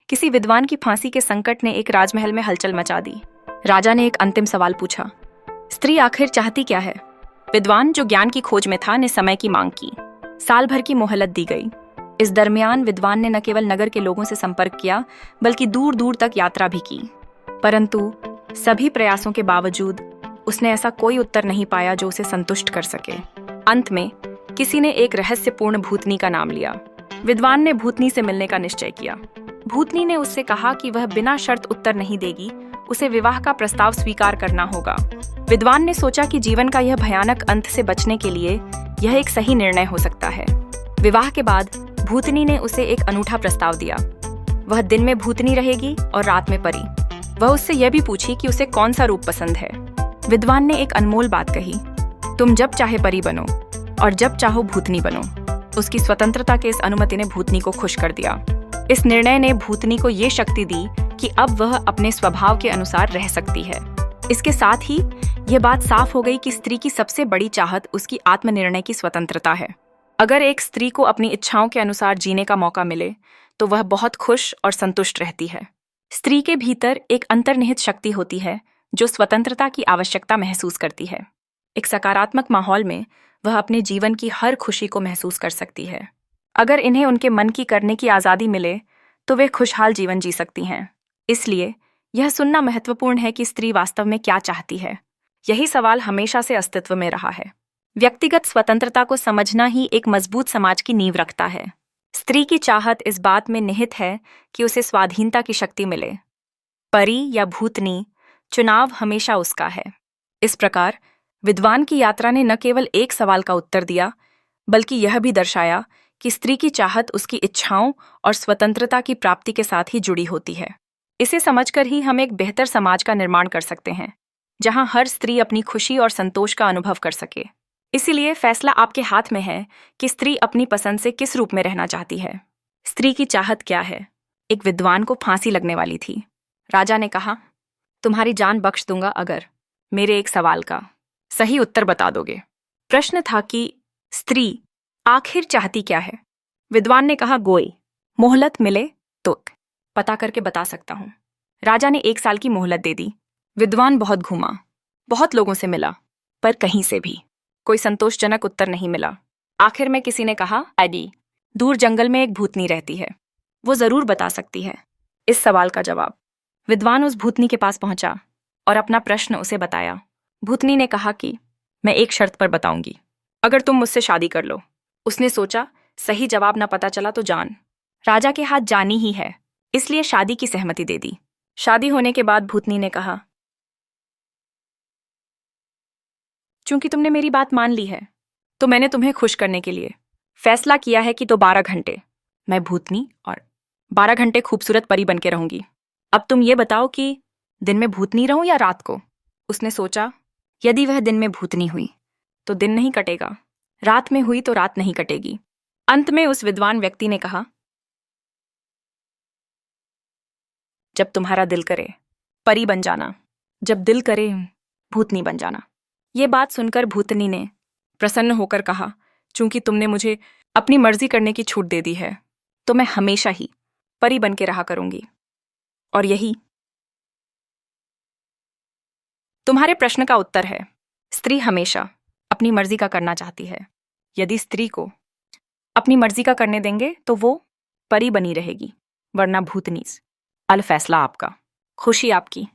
किसी विद्वान की फांसी के संकट ने एक राजमहल में हलचल मचा दी। राजा ने एक अंतिम सवाल पूछा, स्त्री आखिर चाहती क्या है? विद्वान, जो ज्ञान की खोज में था, ने समय की मांग की। साल भर की मोहलत दी गई। इस दरमियान विद्वान ने न केवल नगर के लोगों से संपर्क किया, बल्कि दूर दूर तक यात्रा भी की। परंतु सभी प्रयासों के बावजूद उसने ऐसा कोई उत्तर नहीं पाया जो उसे संतुष्ट कर सके। अंत में किसी ने एक रहस्यपूर्ण भूतनी का नाम लिया। विद्वान ने भूतनी से मिलने का निश्चय किया। भूतनी ने उससे कहा कि वह बिना शर्त उत्तर नहीं देगी, उसे विवाह का प्रस्ताव स्वीकार करना होगा। विद्वान ने सोचा कि जीवन का यह भयानक अंत से बचने के लिए यह एक सही निर्णय हो सकता है। विवाह के बाद भूतनी ने उसे एक अनूठा प्रस्ताव दिया। वह दिन में भूतनी रहेगी और रात में परी। वह उससे यह भी पूछी कि उसे कौन सा रूप पसंद है। विद्वान ने एक अनमोल बात कही, तुम जब चाहे परी बनो और जब चाहो भूतनी बनो। उसकी स्वतंत्रता के इस अनुमति ने भूतनी को खुश कर दिया। इस निर्णय ने भूतनी को ये शक्ति दी कि अब वह अपने स्वभाव के अनुसार रह सकती है। इसके साथ ही यह बात साफ हो गई कि स्त्री की सबसे बड़ी चाहत उसकी आत्मनिर्णय की स्वतंत्रता है। अगर एक स्त्री को अपनी इच्छाओं के अनुसार जीने का मौका मिले तो वह बहुत खुश और संतुष्ट रहती है। स्त्री के भीतर एक अंतर्निहित शक्ति होती है जो स्वतंत्रता की आवश्यकता महसूस करती है। एक सकारात्मक माहौल में वह अपने जीवन की हर खुशी को महसूस कर सकती है। अगर इन्हें उनके मन की करने की आज़ादी मिले तो वे खुशहाल जीवन जी सकती हैं। इसलिए यह सुनना महत्वपूर्ण है कि स्त्री वास्तव में क्या चाहती है। यही सवाल हमेशा से अस्तित्व में रहा है। व्यक्तिगत स्वतंत्रता को समझना ही एक मजबूत समाज की नींव रखता है। स्त्री की चाहत इस बात में निहित है कि उसे स्वाधीनता की शक्ति मिले। परी या भूतनी, चुनाव हमेशा उसका है। इस प्रकार विद्वान की यात्रा ने न केवल एक सवाल का उत्तर दिया, बल्कि यह भी दर्शाया कि स्त्री की चाहत उसकी इच्छाओं और स्वतंत्रता की प्राप्ति के साथ ही जुड़ी होती है। इसे समझकर ही हम एक बेहतर समाज का निर्माण कर सकते हैं, जहां हर स्त्री अपनी खुशी और संतोष का अनुभव कर सके। इसीलिए फैसला आपके हाथ में है कि स्त्री अपनी पसंद से किस रूप में रहना चाहती है। स्त्री की चाहत क्या है? एक विद्वान को फांसी लगने वाली थी। राजा ने कहा, तुम्हारी जान बख्श दूंगा अगर मेरे एक सवाल का सही उत्तर बता दोगे। प्रश्न था कि स्त्री आखिर चाहती क्या है? विद्वान ने कहा, गोई, मोहलत मिले तो पता करके बता सकता हूं। राजा ने 1 साल की मोहलत दे दी। विद्वान बहुत घूमा, बहुत लोगों से मिला, पर कहीं से भी कोई संतोषजनक उत्तर नहीं मिला। आखिर में किसी ने कहा, आदि दूर जंगल में एक भूतनी रहती है, वो जरूर बता सकती है इस सवाल का जवाब। विद्वान उस भूतनी के पास पहुंचा और अपना प्रश्न उसे बताया। भूतनी ने कहा कि मैं एक शर्त पर बताऊंगी, अगर तुम मुझसे शादी कर लो। उसने सोचा, सही जवाब न पता चला तो जान। राजा के हाथ जानी ही है, इसलिए शादी की सहमति दे दी। शादी होने के बाद भूतनी ने कहा, चूंकि तुमने मेरी बात मान ली है तो मैंने तुम्हें खुश करने के लिए फैसला किया है कि तो 12 घंटे मैं भूतनी और 12 घंटे खूबसूरत परी बन के रहूंगी। अब तुम ये बताओ कि दिन में भूतनी रहूं या रात को? उसने सोचा, यदि वह दिन में भूतनी हुई तो दिन नहीं कटेगा, रात में हुई तो रात नहीं कटेगी। अंत में उस विद्वान व्यक्ति ने कहा, जब तुम्हारा दिल करे परी बन जाना, जब दिल करे भूतनी बन जाना। ये बात सुनकर भूतनी ने प्रसन्न होकर कहा, चूंकि तुमने मुझे अपनी मर्जी करने की छूट दे दी है तो मैं हमेशा ही परी बन के रहा करूंगी। और यही तुम्हारे प्रश्न का उत्तर है। स्त्री हमेशा अपनी मर्जी का करना चाहती है। यदि स्त्री को अपनी मर्जी का करने देंगे तो वो परी बनी रहेगी, वरना भूतनी। अल फैसला आपका, खुशी आपकी।